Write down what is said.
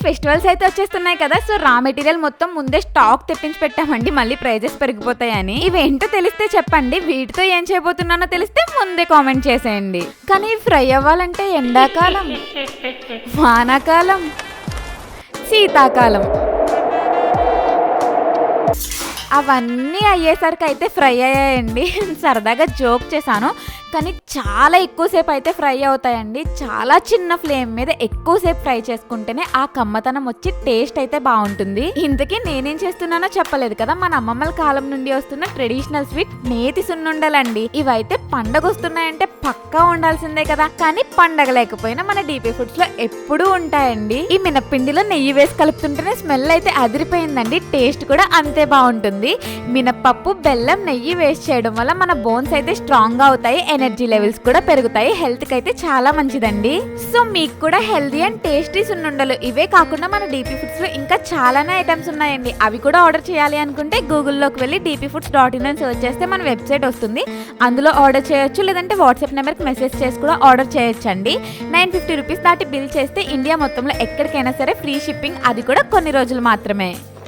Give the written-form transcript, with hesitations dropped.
Festivals అయితే వచ్చేస్తున్నాయి కదా, సో రా మెటీరియల్ మొత్తం ముందే స్టాక్ తెప్పించి పెట్టామండి, మళ్ళీ ప్రైజెస్ పెరిగిపోతాయని. ఇవేంటో తెలిస్తే చెప్పండి, వీటితో ఏం చేయబోతున్నానో తెలిస్తే ముందే కామెంట్ చేసేయండి. కానీ ఫ్రై అవ్వాలంటే ఎండాకాలం, వానాకాలం, శీతాకాలం అవన్నీ అయ్యేసరికి అయితే ఫ్రై అయ్యాయండి. సరదాగా జోక్ చేశాను, కానీ చాలా ఎక్కువసేపు అయితే ఫ్రై అవుతాయండి. చాలా చిన్న ఫ్లేమ్ మీద ఎక్కువసేపు ఫ్రై చేసుకుంటేనే ఆ కమ్మతనం వచ్చి టేస్ట్ అయితే బాగుంటుంది. ఇంతకీ నేనేం చేస్తున్నానో చెప్పలేదు కదా, మన అమ్మమ్మల కాలం నుండి వస్తున్న ట్రెడిషనల్ స్వీట్ నేతి సున్నుండలండి. ఇవైతే పండగ వస్తున్నాయంటే పక్కా ఉండాల్సిందే కదా, కానీ పండగ లేకపోయినా మన డీపీ ఫుడ్స్ లో ఎప్పుడూ ఉంటాయండి. ఈ మినప్పిండిలో నెయ్యి వేసి కలుపుతుంటేనే స్మెల్ అయితే అదిరిపోయిందండి, టేస్ట్ కూడా అంతే బాగుంటుంది. మినప్పప్పు, బెల్లం, నెయ్యి వేస్ట్ చేయడం వల్ల మన బోన్స్ అయితే స్ట్రాంగ్ గా అవుతాయి, ఎనర్జీ లెవెల్స్ కూడా పెరుగుతాయి, హెల్త్ కి అయితే చాలా మంచిదండి. సో మీకు కూడా హెల్దీ అండ్ టేస్టీ సున్నుండలు ఇవే కాకుండా మన డీపీ ఫుడ్స్ లో ఇంకా చాలానే ఐటమ్స్ ఉన్నాయండి. అవి కూడా ఆర్డర్ చేయాలి అనుకుంటే గూగుల్లోకి వెళ్ళి dpfoods.in అని సెర్చ్ చేస్తే మన వెబ్సైట్ వస్తుంది, అందులో ఆర్డర్ చేయొచ్చు. లేదంటే వాట్సాప్ నెంబర్కి మెసేజ్ చేసి కూడా ఆర్డర్ చేయొచ్చండి. 950 రూపీస్ దాటి బిల్ చేస్తే ఇండియా మొత్తంలో ఎక్కడికైనా సరే ఫ్రీ షిప్పింగ్, అది కూడా కొన్ని రోజులు మాత్రమే.